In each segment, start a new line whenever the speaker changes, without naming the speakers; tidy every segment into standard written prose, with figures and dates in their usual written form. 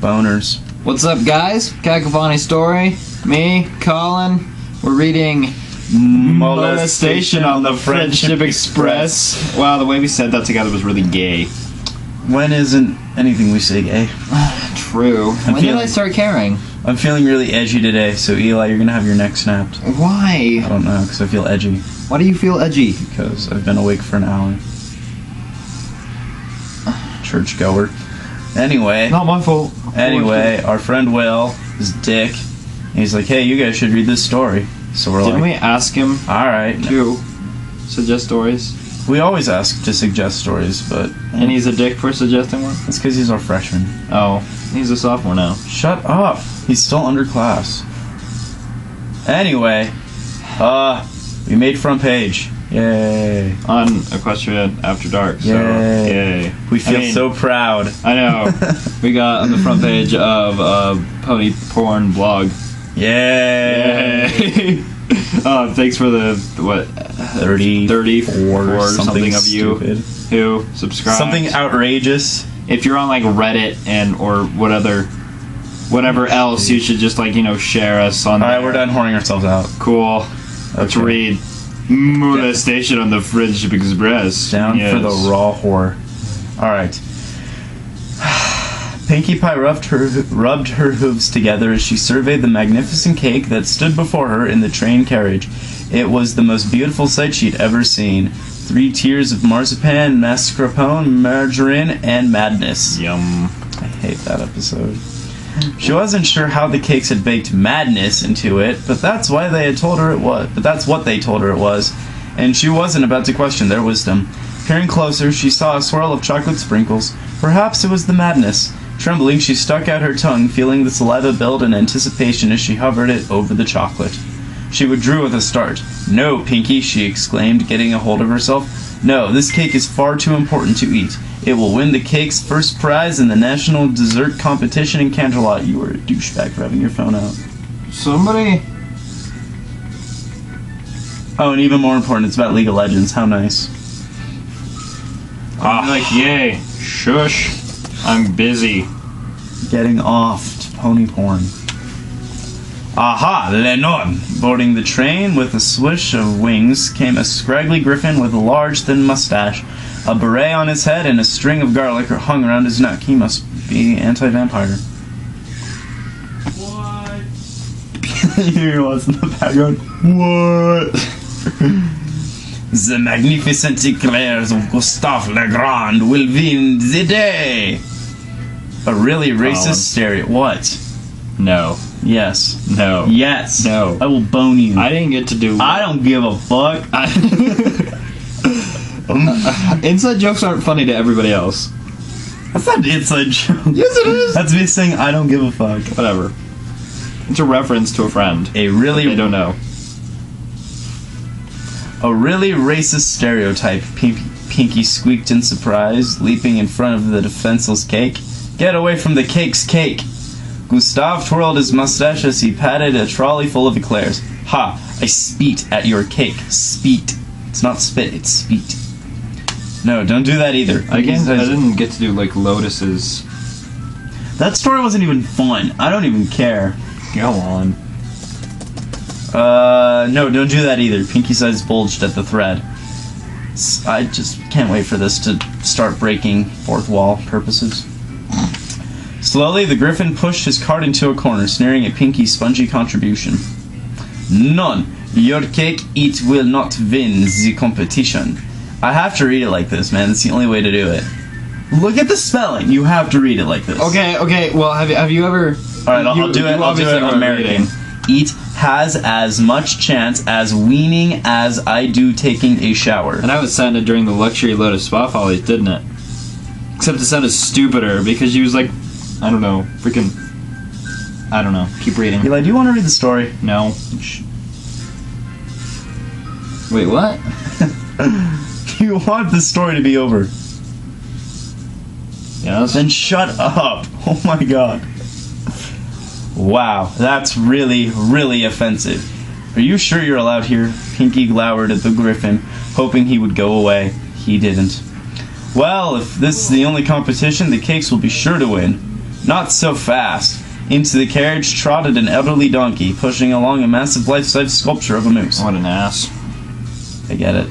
Boners.
What's up, guys? Cacophony Story. Me, Colin. We're reading
Molestation on the Friendship Express.
Wow, the way we said that together was really gay.
When isn't anything we say gay?
True. When did I start caring?
I'm feeling really edgy today, so Eli, you're gonna have your neck snapped.
Why?
I don't know, because I feel edgy.
Why do you feel edgy?
Because I've been awake for an hour. Churchgoer. Anyway.
Not my fault.
Anyway, our friend Will is Dick. And he's like, hey, you guys should read this story. So we're
Didn't we ask him
alright.
to suggest stories?
We always ask to suggest stories, but...
And he's a dick for suggesting one?
It's because he's our freshman.
Oh, he's a sophomore now.
Shut up. He's still underclass. Anyway, we made front page. Yay.
On Equestria After Dark, so
Yay.
yay.
We feel so proud.
I know. We got on the front page of Pony Porn blog.
Yay.
Thanks for the, 34 something of you
stupid.
who subscribe.
Something outrageous.
If you're on like Reddit or whatever else, you should just share us on.
Alright, we're done whoring ourselves out.
Cool. Let's read Molestation on the Friendship Express.
Down for the raw whore. Alright. Pinkie Pie rubbed her hooves together as she surveyed the magnificent cake that stood before her in the train carriage. It was the most beautiful sight she'd ever seen. 3 tiers of marzipan, mascarpone, margarine, and madness.
Yum.
I hate that episode. She wasn't sure how the cakes had baked madness into it, but that's why they had told her it was. But that's what they told her it was, and she wasn't about to question their wisdom. Peering closer, she saw a swirl of chocolate sprinkles. Perhaps it was the madness. Trembling, she stuck out her tongue, feeling the saliva build in anticipation as she hovered it over the chocolate. She withdrew with a start. "No, Pinkie," she exclaimed, getting a hold of herself. "No, this cake is far too important to eat. It will win the cake's first prize in the National Dessert Competition in Canterlot." You were a douchebag for having your phone out.
Somebody...
Oh, and even more important, it's about League of Legends. How nice.
I'm like, yay. Shush. I'm busy.
Getting off to pony porn. Aha, Lennon! Boarding the train with a swish of wings came a scraggly griffin with a large, thin mustache. A beret on his head and a string of garlic hung around his neck. He must be anti-vampire. What? He was in the background. What? The magnificent eclairs of Gustave Legrand will win the day. A really racist stereo. What?
No.
Yes.
No.
Yes.
No.
I will bone you.
I didn't get to do...
I don't give a fuck.
Inside jokes aren't funny to everybody else.
That's not an inside joke.
Yes, it is.
That's me saying I don't give a fuck.
Whatever. It's a reference to a friend.
A really...
I don't know.
A really racist stereotype, Pinkie squeaked in surprise, leaping in front of the defenseless cake. Get away from the cake's cake! Gustave twirled his mustache as he patted a trolley full of eclairs. Ha! I speet at your cake. Speet. It's not spit, it's speet. No, don't do that either.
I didn't get to do, lotuses.
That story wasn't even fun. I don't even care.
Go on.
No, don't do that either. Pinkie's eyes bulged at the thread. I just can't wait for this to start breaking fourth wall purposes. Slowly, the griffin pushed his cart into a corner, sneering at Pinkie's spongy contribution. "None. Your cake it will not win the competition." I have to read it like this, man. That's the only way to do it. Look at the spelling. You have to read it like this.
Okay. Well, have you ever...
Alright, I'll do it American. It has as much chance as weaning as I do taking a shower.
And I was sounded during the Luxury Lotus Spa Follies, didn't it? Except it sounded stupider because she was like... I don't know. Freaking... I don't know. Keep reading.
Eli, do you want to read the story?
No. Wait, what?
You want the story to be over.
Yes.
Then shut up. Oh my god. Wow, that's really, really offensive. Are you sure you're allowed here? Pinkie glowered at the griffin, hoping he would go away. He didn't. Well, if this is the only competition, the cakes will be sure to win. Not so fast. Into the carriage trotted an elderly donkey, pushing along a massive life-size sculpture of a moose.
What an ass.
I get it.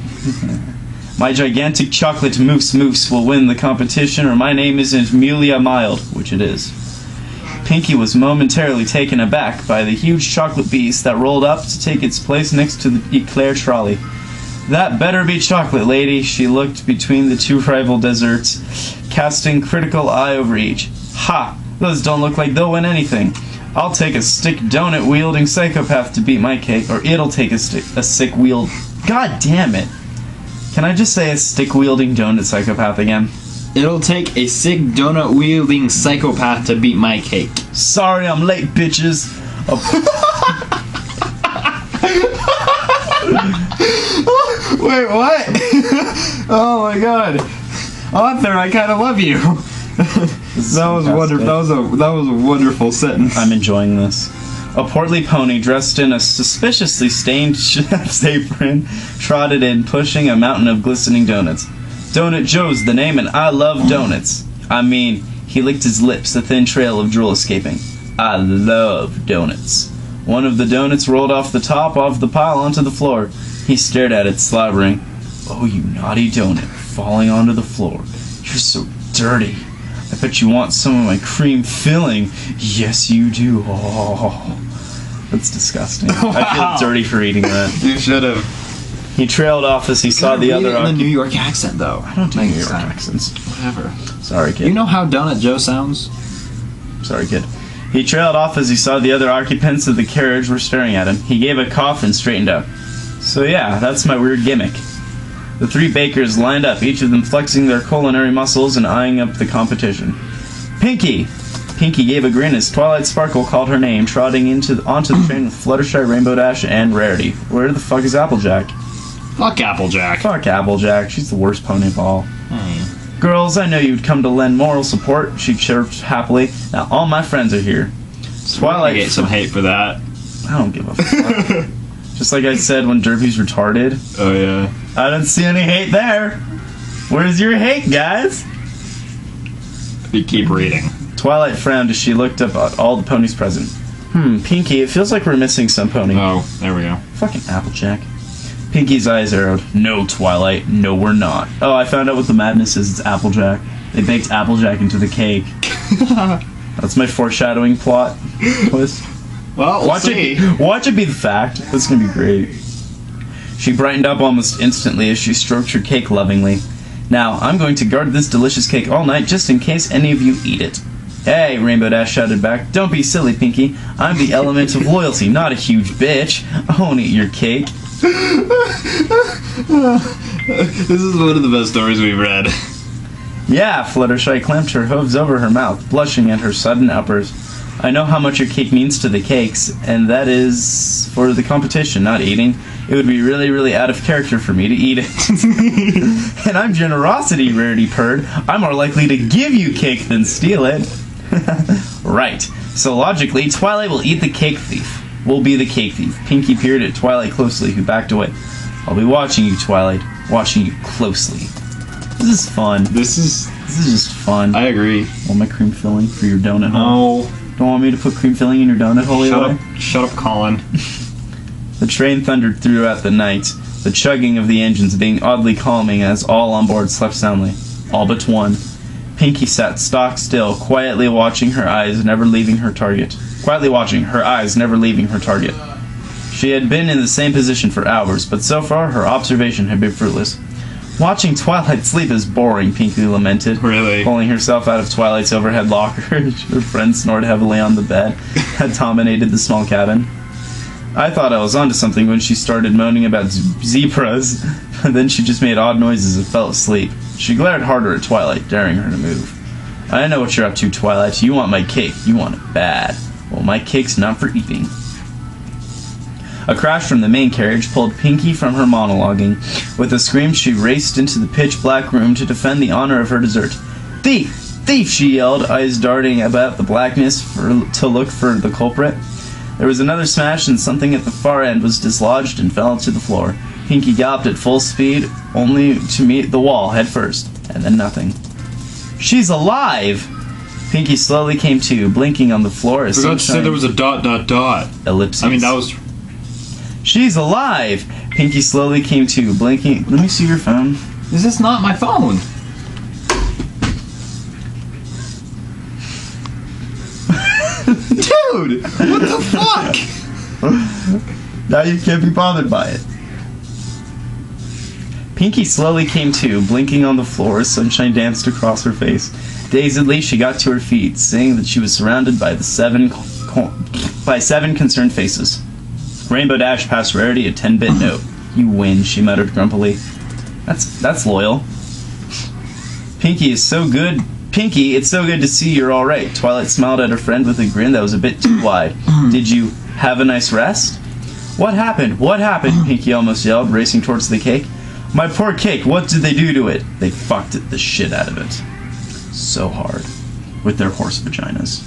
My gigantic chocolate moose will win the competition, or my name isn't Amelia Mild, which it is. Pinky was momentarily taken aback by the huge chocolate beast that rolled up to take its place next to the eclair trolley. That better be chocolate, lady. She looked between the two rival desserts, casting critical eye over each. Ha! Those don't look like they'll win anything. I'll take a stick donut-wielding psychopath to beat my cake, or it'll take a stick-wield... God damn it. Can I just say a stick-wielding donut psychopath again?
It'll take a sick donut-wielding psychopath to beat my cake.
Sorry I'm late, bitches.
Wait, what? Oh my god. Author, I kind of love you. That was wonderful. That was a wonderful sentence.
I'm enjoying this. A portly pony dressed in a suspiciously stained chef's apron trotted in, pushing a mountain of glistening donuts. Donut Joe's the name, and I love donuts. I mean, he licked his lips, a thin trail of drool escaping. I love donuts. One of the donuts rolled off the top of the pile onto the floor. He stared at it, slobbering. Oh, you naughty donut, falling onto the floor. You're so dirty. I bet you want some of my cream filling. Yes, you do. Oh, that's disgusting. Wow. I feel dirty for eating that.
You should have.
He trailed off as he saw the other...
in the New York accent, though.
I don't do New York accents.
Whatever.
Sorry, kid.
You know how Donut Joe sounds?
Sorry, kid. He trailed off as he saw the other occupants of the carriage were staring at him. He gave a cough and straightened up. So yeah, that's my weird gimmick. The three bakers lined up, each of them flexing their culinary muscles and eyeing up the competition. Pinky! Pinky gave a grin as Twilight Sparkle called her name, trotting onto the train with Fluttershy, Rainbow Dash, and Rarity. Where the fuck is Applejack?
Fuck Applejack.
Fuck Applejack. She's the worst pony of all.
Hey.
Girls, I know you'd come to lend moral support, she chirped happily. Now all my friends are here.
Twilight get some hate for that.
I don't give a fuck. Just like I said when Derpy's retarded.
Oh yeah.
I don't see any hate there. Where's your hate, guys?
You keep reading.
Twilight frowned as she looked up at all the ponies present. Pinky, it feels like we're missing some pony.
Oh, there we go.
Fucking Applejack. Pinky's eyes arrowed. No, Twilight. No, we're not. Oh, I found out what the madness is. It's Applejack. They baked Applejack into the cake. That's my foreshadowing plot twist.
Well,
watch it be the fact. That's gonna be great. She brightened up almost instantly as she stroked her cake lovingly. Now, I'm going to guard this delicious cake all night just in case any of you eat it. Hey, Rainbow Dash shouted back. Don't be silly, Pinky. I'm the element of loyalty, not a huge bitch. I won't eat your cake.
This is one of the best stories we've read.
Yeah, Fluttershy clamped her hooves over her mouth, blushing at her sudden outburst. I know how much your cake means to the cakes, and that is for the competition, not eating. It would be really, really out of character for me to eat it. And I'm generosity, Rarity purred. I'm more likely to give you cake than steal it. Right. So logically, Twilight will eat the cake thief. We'll be the cake thief. Pinky peered at Twilight closely, who backed away. I'll be watching you, Twilight. Watching you closely. This is fun. This is just fun.
I agree.
Want my cream filling for your donut hole?
No.
Don't want me to put cream filling in your donut hole?
Shut up, Colin.
The train thundered throughout the night, the chugging of the engines being oddly calming as all on board slept soundly. All but one. Pinky sat stock still, quietly watching her eyes never leaving her target. She had been in the same position for hours, but so far her observation had been fruitless. Watching Twilight sleep is boring, Pinky lamented.
Really?
Pulling herself out of Twilight's overhead locker, her friend snored heavily on the bed that dominated the small cabin. I thought I was onto something when she started moaning about zebras, but then she just made odd noises and fell asleep. She glared harder at Twilight, daring her to move. I know what you're up to, Twilight. You want my cake. You want it bad. Well, my cake's not for eating. A crash from the main carriage pulled Pinky from her monologuing. With a scream, she raced into the pitch-black room to defend the honor of her dessert. Thief! Thief! She yelled, eyes darting about the blackness to look for the culprit. There was another smash, and something at the far end was dislodged and fell to the floor. Pinky galloped at full speed, only to meet the wall head first, and then nothing. She's alive! Pinky slowly came to, blinking on the floor as
I forgot to say there was a ...
Ellipses.
I mean, that was...
She's alive! Pinky slowly came to, blinking... Let me see your phone.
Is this not my phone? Dude! What the fuck?
Now you can't be bothered by it. Pinky slowly came to, blinking on the floor as sunshine danced across her face. Dazedly, she got to her feet, saying that she was surrounded by seven concerned faces. Rainbow Dash passed Rarity a 10-bit note. You win, she muttered grumpily. That's loyal. Pinky, it's so good to see you're alright. Twilight smiled at her friend with a grin that was a bit too wide. Did you have a nice rest? What happened? What happened? Pinky almost yelled, racing towards the cake. My poor cake, what did they do to it? They fucked the shit out of it. So hard. With their horse vaginas.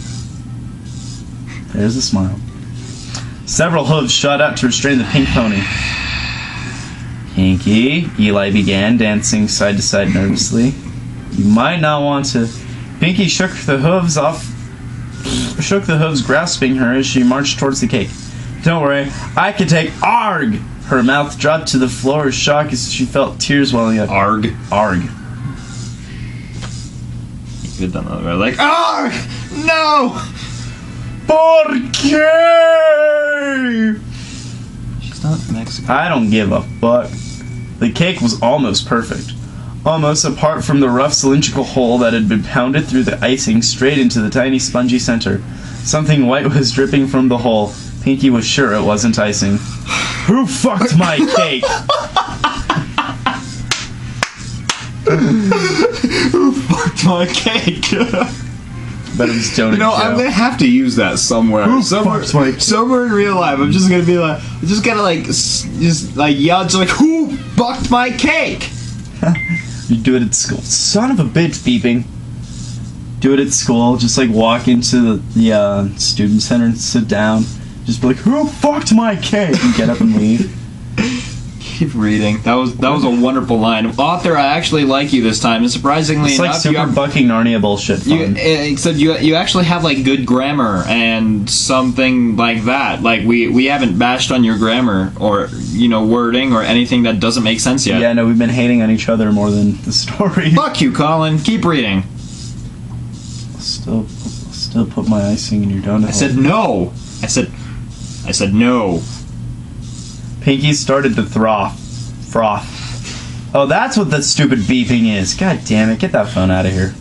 There's a smile. Several hooves shot out to restrain the pink pony. Pinky, Eli began, dancing side to side nervously. You might not want to... Pinky shook the hooves, grasping her as she marched towards the cake. Don't worry, I can take ARG! Her mouth dropped to the floor as shock as she felt tears welling up.
ARG.
ARG.
You could have done that right. Like, ARG! No!
¿Por qué?
She's not Mexican.
I don't give a fuck. The cake was almost perfect. Almost apart from the rough cylindrical hole that had been pounded through the icing straight into the tiny spongy center. Something white was dripping from the hole. Pinky was sure it wasn't icing. Who fucked my cake?
Who fucked my cake?
But it was Donut
You know,
Joe.
I'm gonna have to use that somewhere.
Who fucked my cake?
Somewhere in real life, I'm just gonna be like, I'm just gonna like, yell, just like, who fucked my cake?
You do it at school. Son of a bitch, beeping. Do it at school. Just like walk into the student center and sit down. Just be like, who fucked my cake? And get up and leave.
Keep reading. That was a wonderful line. Author, I actually like you this time. And surprisingly
It's
enough,
like super bucking Narnia bullshit fun.
Except you actually have like good grammar and something like that. Like we haven't bashed on your grammar or wording or anything that doesn't make sense yet.
Yeah, no, we've been hating on each other more than the story.
Fuck you, Colin. Keep reading.
Still put my icing in your donut.
I said no. I said no.
Pinky started to froth. Oh, that's what the stupid beeping is. God damn it, get that phone out of here.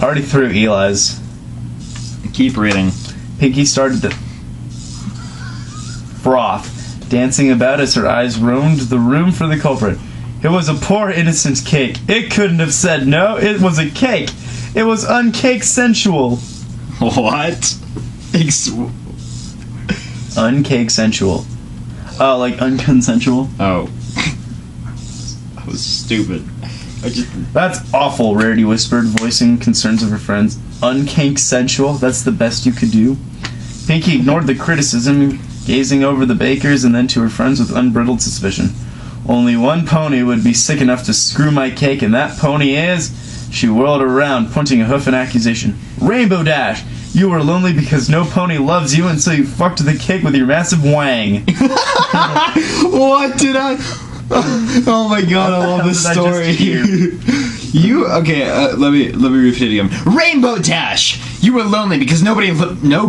Already threw Eli's.
Keep reading.
Pinky started to froth, dancing about as her eyes roamed the room for the culprit. It was a poor innocent cake. It couldn't have said no. It was a cake. It was uncake sensual.
What?
Uncake sensual. Oh, like unconsensual?
Oh. That was stupid.
That's awful, Rarity whispered, voicing concerns of her friends. Uncake sensual? That's the best you could do? Pinky ignored the criticism, gazing over the bakers and then to her friends with unbridled suspicion. Only one pony would be sick enough to screw my cake, and that pony is... She whirled around, pointing a hoof in accusation. Rainbow Dash! You were lonely because no pony loves you until you fucked the cake with your massive wang.
What did I... Oh my god, I love this story. Let me repeat it again. Rainbow Dash! You were lonely because no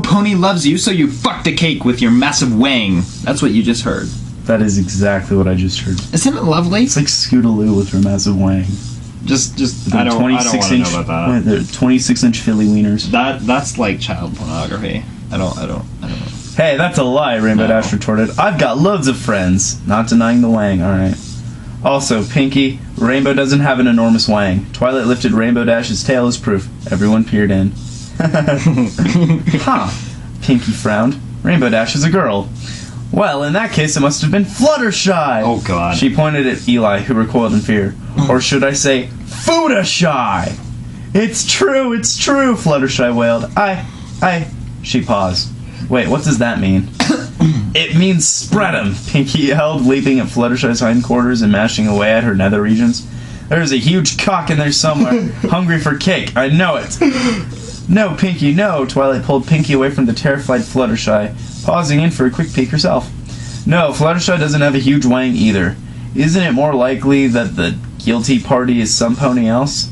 pony loves you, so you fucked a cake with your massive wang. That's what you just heard.
That is exactly what I just heard.
Isn't it lovely?
It's like Scootaloo with her massive wang.
Just I don't want to know about that.
They're 26-inch Philly wieners.
That's like child pornography. I don't know.
Hey, that's a lie, Rainbow Dash retorted. I've got loads of friends. Not denying the wang, alright. Also, Pinky, Rainbow doesn't have an enormous wang. Twilight lifted Rainbow Dash's tail as proof. Everyone peered in. Huh. Pinky frowned. Rainbow Dash is a girl. Well, in that case, it must have been Fluttershy.
Oh, God.
She pointed at Eli, who recoiled in fear. Or should I say, Foodashy? It's true, Fluttershy wailed. She paused. Wait, what does that mean? It means spread 'em, Pinky yelled, leaping at Fluttershy's hindquarters and mashing away at her nether regions. There's a huge cock in there somewhere, hungry for cake. I know it. No, Pinky, no. Twilight pulled Pinky away from the terrified Fluttershy, pausing in for a quick peek herself. No, Fluttershy doesn't have a huge wang either. Isn't it more likely that the guilty party is some pony else?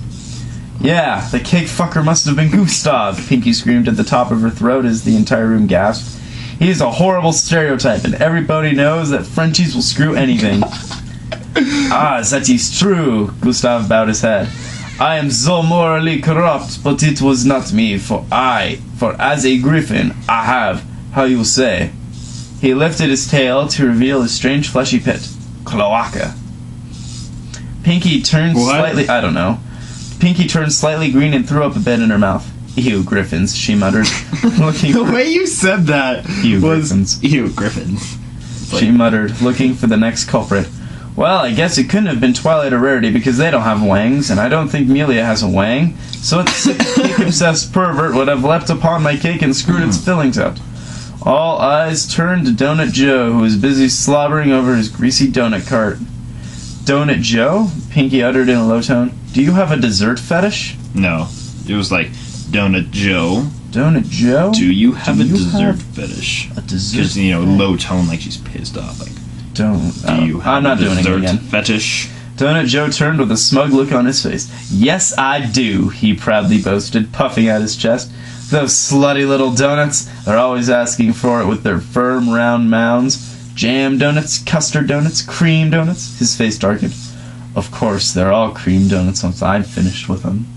Yeah, the cake fucker must have been Gustav, Pinky screamed at the top of her throat as the entire room gasped. He's a horrible stereotype, and everybody knows that Frenchies will screw anything. Ah, that is true, Gustav bowed his head. I am so morally corrupt, but it was not me, for as a griffin, I have, how you say. He lifted his tail to reveal a strange fleshy pit. Cloaca. Pinky turned slightly... I don't know. Pinky turned slightly green and threw up a bit in her mouth. Ew, griffins, she muttered.
The way you said that was...
Griffins.
Ew, griffins.
She muttered, looking for the next culprit. Well, I guess it couldn't have been Twilight or Rarity because they don't have wangs, and I don't think Melia has a wang, so a cake-obsessed pervert would have leapt upon my cake and screwed its fillings out. All eyes turned to Donut Joe, who was busy slobbering over his greasy donut cart. Donut Joe? Pinky uttered in a low tone. Do you have a dessert fetish?
No. It was like, Donut Joe.
Donut Joe?
Do you have a dessert fetish?
A dessert
Because, low tone, like she's pissed off. Like,
I'm not doing it again.
Fetish?
Donut Joe turned with a smug look on his face. Yes, I do, he proudly boasted, puffing out his chest. Those slutty little donuts, they're always asking for it with their firm, round mounds. Jam donuts, custard donuts, cream donuts. His face darkened. Of course, they're all cream donuts once I'm finished with them.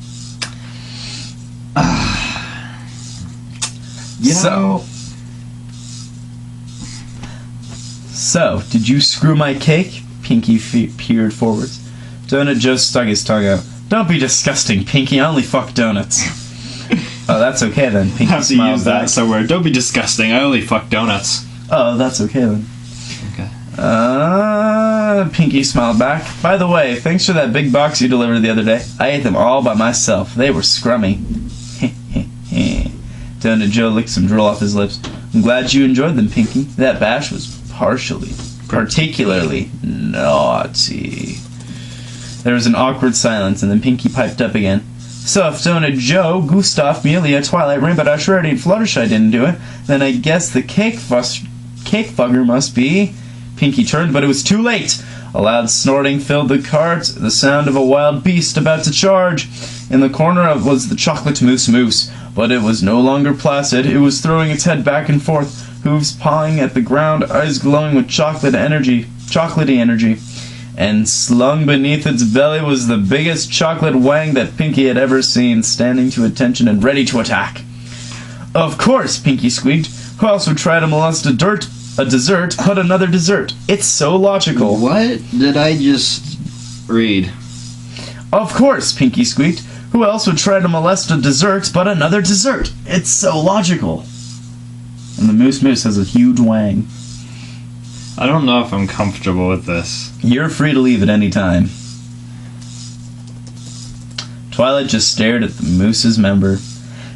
So, did you screw my cake? Pinky peered forwards. Donut Joe stuck his tongue out. Don't be disgusting, Pinky. I only fuck donuts. Oh, that's okay then. Pinky
have to
smiled
use
back.
that somewhere. Don't be disgusting. I only fuck donuts.
Oh, that's okay then.
Okay.
Pinky smiled back. By the way, thanks for that big box you delivered the other day. I ate them all by myself. They were scrummy. Donut Joe licked some drool off his lips. I'm glad you enjoyed them, Pinky. That bash was particularly naughty. There was an awkward silence, and then Pinky piped up again. So if Donut Joe, Gustav, Melia, Twilight, Rainbow Dash, Rarity, and Fluttershy didn't do it, then I guess the cake fugger must be... Pinky turned, but it was too late. A loud snorting filled the cart, the sound of a wild beast about to charge. In the corner was the chocolate moose, but it was no longer placid. It was throwing its head back and forth, hooves pawing at the ground, eyes glowing with chocolatey energy. And slung beneath its belly was the biggest chocolate wang that Pinky had ever seen, standing to attention and ready to attack. Of course, Pinky squeaked. Who else would try to molest a dessert, but another dessert? It's so logical.
What did I just read?
Of course, Pinky squeaked. Who else would try to molest a dessert, but another dessert? It's so logical. And the moose has a huge wang.
I don't know if I'm comfortable with this.
You're free to leave at any time. Twilight just stared at the moose's member.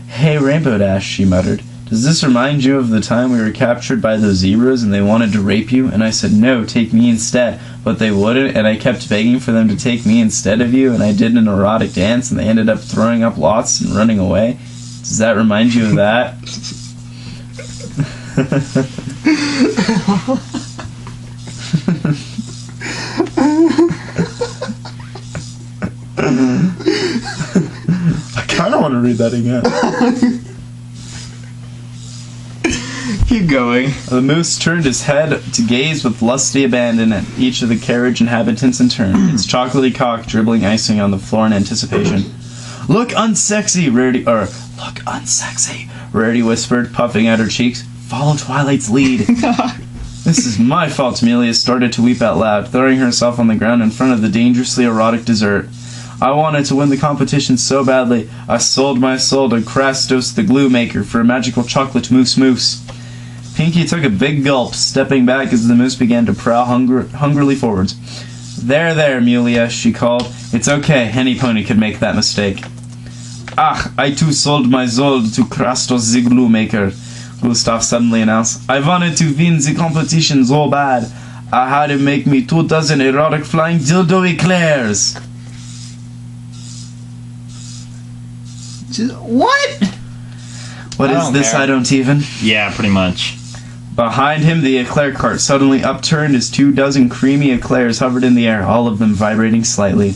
Hey, Rainbow Dash, she muttered. Does this remind you of the time we were captured by those zebras and they wanted to rape you? And I said, no, take me instead. But they wouldn't, and I kept begging for them to take me instead of you, and I did an erotic dance, and they ended up throwing up lots and running away. Does that remind you of that? I kind of want to read that again.
Keep going.
The moose turned his head to gaze with lusty abandon at each of the carriage inhabitants in turn, its chocolatey cock dribbling icing on the floor in anticipation. Look unsexy, Rarity whispered, puffing out her cheeks. Follow Twilight's lead. This is my fault, Melia started to weep out loud, throwing herself on the ground in front of the dangerously erotic dessert. I wanted to win the competition so badly, I sold my soul to Krastos the glue maker for a magical chocolate moose. Pinky took a big gulp, stepping back as the moose began to prowl hungrily forwards. There, Melia, she called. It's okay, any pony could make that mistake. Ach, I too sold my soul to Krastos the glue maker, Gustav suddenly announced. I wanted to win the competition so bad. I had to make me 2,000 erotic flying dildo eclairs.
What?
What is this?
care.
I don't even.
Yeah, pretty much.
Behind him, the eclair cart suddenly upturned as 24 creamy eclairs hovered in the air, all of them vibrating slightly.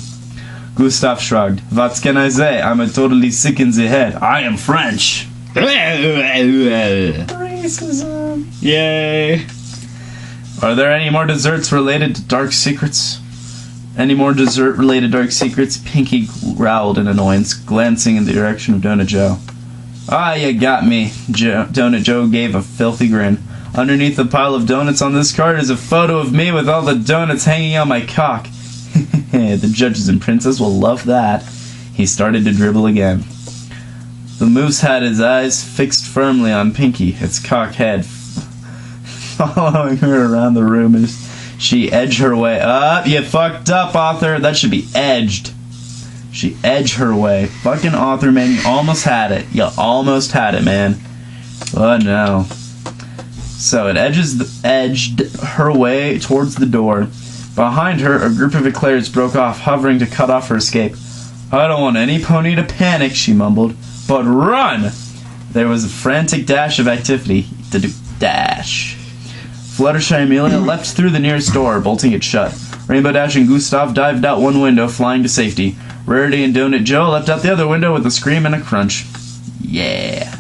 Gustav shrugged. What can I say? I'm totally sick in the head. I am French. Racism.
Yay.
Are there any more desserts related to dark secrets? Any more dessert-related dark secrets? Pinky growled in annoyance, glancing in the direction of Donut Joe. Ah, you got me. Donut Joe gave a filthy grin. Underneath the pile of donuts on this card is a photo of me with all the donuts hanging on my cock. The judges and princess will love that. He started to dribble again. The moose had his eyes fixed firmly on Pinky, its cocked head following her around the room as she edged her way up. You fucked up, author. That should be edged. She edged her way. Fucking author, man, you almost had it. You almost had it, man. Oh, no. So it edged her way towards the door. Behind her, a group of eclairs broke off, hovering to cut off her escape. I don't want any pony to panic, she mumbled. But run! There was a frantic dash of activity. Dash. Fluttershy Amelia leapt through the nearest door, bolting it shut. Rainbow Dash and Gustav dived out one window, flying to safety. Rarity and Donut Joe leapt out the other window with a scream and a crunch. Yeah.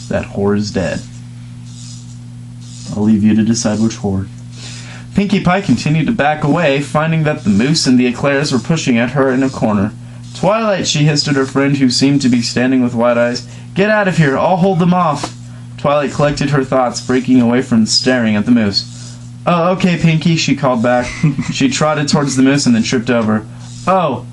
That whore is dead. I'll leave you to decide which whore. Pinkie Pie continued to back away, finding that the moose and the eclairs were pushing at her in a corner. Twilight, she hissed at her friend who seemed to be standing with wide eyes. Get out of here, I'll hold them off. Twilight collected her thoughts, breaking away from staring at the moose. Oh, okay, Pinky, she called back. She trotted towards the moose and then tripped over. Oh,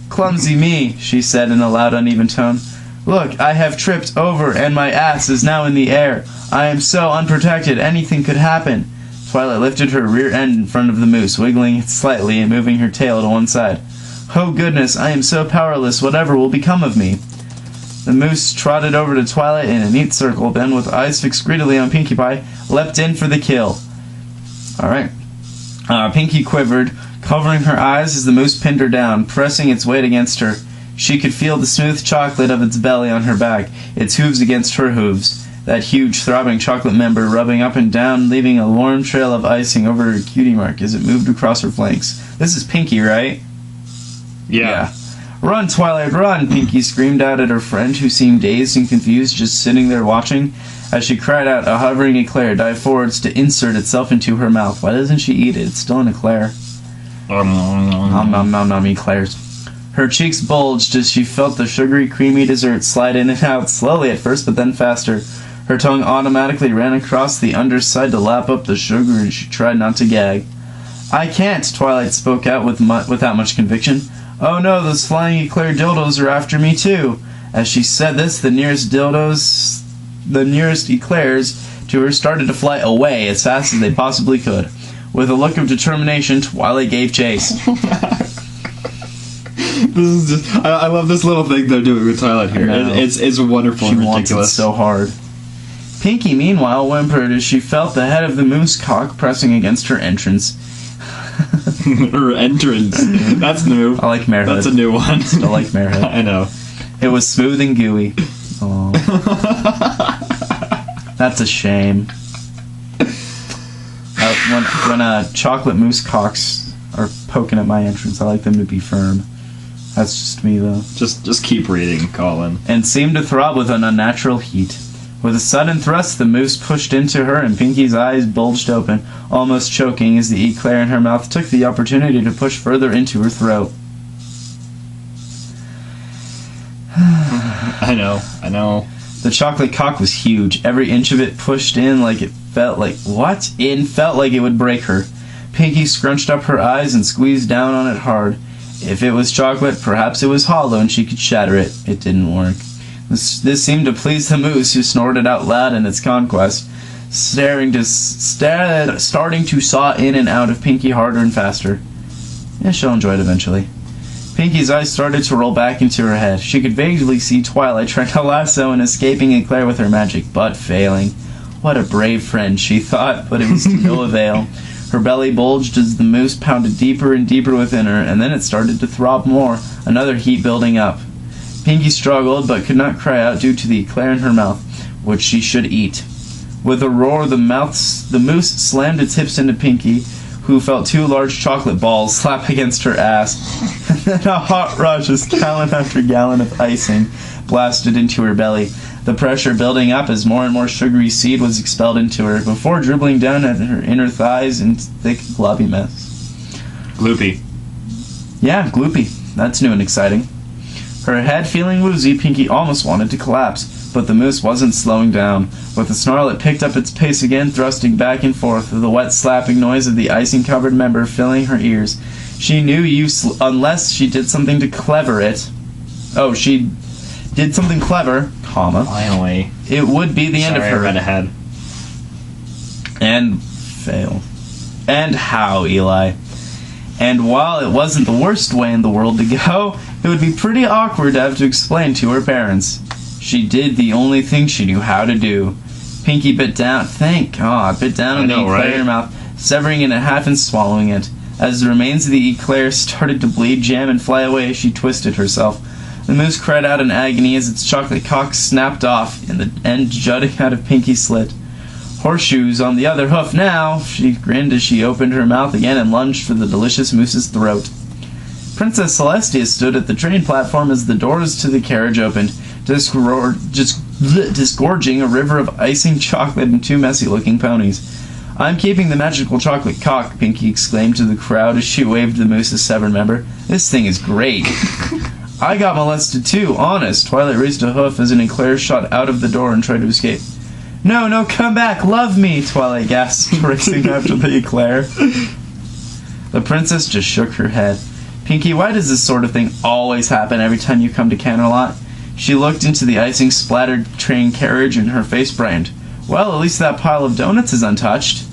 clumsy me, she said in a loud, uneven tone. Look, I have tripped over and my ass is now in the air. I am so unprotected, anything could happen. Twilight lifted her rear end in front of the moose, wiggling it slightly and moving her tail to one side. Oh goodness, I am so powerless, whatever will become of me? The moose trotted over to Twilight in a neat circle, then with eyes fixed greedily on Pinkie Pie, leapt in for the kill. Alright. Pinkie quivered, covering her eyes as the moose pinned her down, pressing its weight against her. She could feel the smooth chocolate of its belly on her back, its hooves against her hooves. That huge, throbbing chocolate member rubbing up and down, leaving a warm trail of icing over her cutie mark as it moved across her flanks. This is Pinkie, right?
Yeah.
Run, Twilight, run! Pinkie screamed out at her friend, who seemed dazed and confused, just sitting there watching. As she cried out, a hovering eclair dived forwards to insert itself into her mouth. Why doesn't she eat it? It's still an eclair. Nom, eclairs. Her cheeks bulged as she felt the sugary, creamy dessert slide in and out, slowly at first, but then faster. Her tongue automatically ran across the underside to lap up the sugar, and she tried not to gag. I can't, Twilight spoke out without much conviction. Oh no, those flying eclair dildos are after me too. As she said this, the nearest eclairs to her started to fly away as fast as they possibly could. With a look of determination, Twilight gave chase.
This is just, I love this little thing they're doing with Twilight here. It's wonderful and ridiculous.
She wants it so hard. Pinkie, meanwhile, whimpered as she felt the head of the moose cock pressing against her entrance.
Her entrance. That's new.
I like Marehood.
That's a new one.
I like Marehood.
I know.
It was smooth and gooey. Oh. That's a shame. When chocolate moose cocks are poking at my entrance, I like them to be firm. That's just me, though.
Just keep reading, Colin.
And seemed to throb with an unnatural heat. With a sudden thrust, the moose pushed into her, and Pinkie's eyes bulged open, almost choking as the eclair in her mouth took the opportunity to push further into her throat.
I know.
The chocolate cock was huge. Every inch of it pushed in like it felt like... What? Felt like it would break her. Pinkie scrunched up her eyes and squeezed down on it hard. If it was chocolate, perhaps it was hollow and she could shatter it. It didn't work. This seemed to please the moose, who snorted out loud in its conquest, starting to saw in and out of Pinkie harder and faster. Yeah, she'll enjoy it eventually. Pinkie's eyes started to roll back into her head. She could vaguely see Twilight trying to lasso an escaping eclair with her magic, but failing. What a brave friend, she thought, but it was to no avail. Her belly bulged as the moose pounded deeper and deeper within her, and then it started to throb more, another heat building up. Pinky struggled, but could not cry out due to the eclair in her mouth, which she should eat. With a roar, the moose slammed its hips into Pinky, who felt 2 large chocolate balls slap against her ass. And then a hot rush as gallon after gallon of icing blasted into her belly, the pressure building up as more and more sugary seed was expelled into her, before dribbling down at her inner thighs in thick, globby mess.
Gloopy.
Yeah, gloopy. That's new and exciting. Her head feeling woozy, Pinky almost wanted to collapse, but the moose wasn't slowing down. With a snarl, it picked up its pace again, thrusting back and forth, the wet slapping noise of the icing-covered member filling her ears. She knew unless she did something to clever it. Oh, she did something clever, comma.
Finally.
It would be the end of her.
I read ahead.
And fail. And how, Eli? And while it wasn't the worst way in the world to go, it would be pretty awkward to have to explain to her parents. She did the only thing she knew how to do. Pinky bit down, thank God, bit down on the eclair in her mouth, severing it in half and swallowing it. As the remains of the eclair started to bleed, jam, and fly away, she twisted herself. The moose cried out in agony as its chocolate cock snapped off, and the end jutting out of Pinky's slit. Horseshoes on the other hoof now, she grinned as she opened her mouth again and lunged for the delicious moose's throat. Princess Celestia stood at the train platform as the doors to the carriage opened, disgorging a river of icing chocolate and 2 messy-looking ponies. "I'm keeping the magical chocolate cock," Pinky exclaimed to the crowd as she waved the moose's severed member. "This thing is great." "I got molested too, honest." Twilight raised a hoof as an eclair shot out of the door and tried to escape. "No, no, come back, love me," Twilight gasped, racing after the eclair. The princess just shook her head. "Pinky, why does this sort of thing always happen every time you come to Canterlot?" She looked into the icing-splattered train carriage and her face brightened. "Well, at least that pile of donuts is untouched."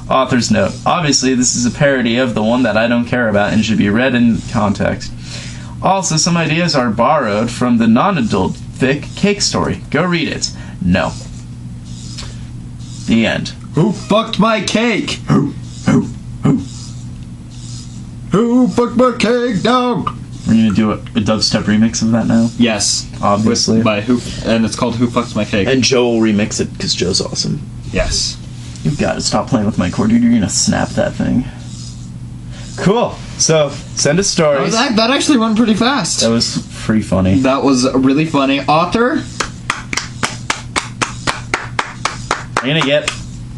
Author's note. Obviously, this is a parody of the one that I don't care about and should be read in context. Also, some ideas are borrowed from the non-adult thick cake story. Go read it. No. The end.
Who fucked my cake?
Who?
Who fucked my cake, dog?
We're gonna do a dubstep remix of that now?
Yes.
Obviously.
By who? And it's called Who Fucked My Cake.
And Joe will remix it because Joe's awesome.
Yes.
You've got to stop playing with my cord, dude. You're gonna snap that thing. Cool. So, send us stories.
That actually went pretty fast.
That was pretty funny.
That was really funny. Author?
I'm gonna get...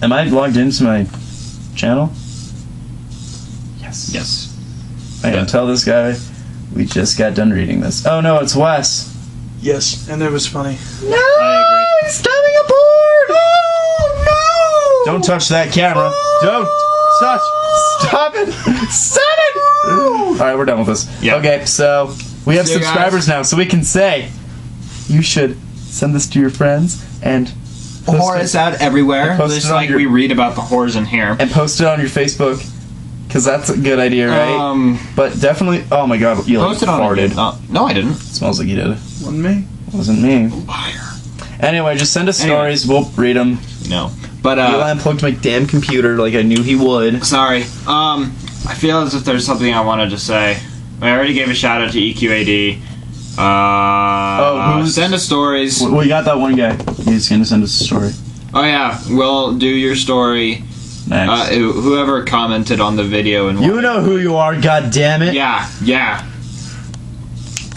Am I logged into my channel? Yes.
Yes.
I gotta tell this guy we just got done reading this. Oh no, it's Wes.
Yes, and it was funny.
No! He's coming aboard! Oh no! Don't touch that camera. Don't touch. Stop it! Stop it! Alright, we're done with this.
Yeah.
Okay, so we have
See you
subscribers now, so we can say you should send this to your friends and
Whore us out everywhere. Just like we read about the whores in here.
and post it on your Facebook. Because that's a good idea, right? But definitely... Oh my god, you
Post it on
farted.
No, I didn't.
It smells like you did.
Wasn't me.
Wasn't me.
Liar.
Anyway, just send us stories. We'll read them.
No. But,
Eli unplugged my damn computer like I knew he would.
Sorry. I feel as if there's something I wanted to say. I already gave a shout out to EQAD. Send us stories.
We got that one guy. He's gonna send us a story.
Oh yeah, we'll do your story.
Next.
Whoever commented on the video and
you know who you are, god damn it.
Yeah.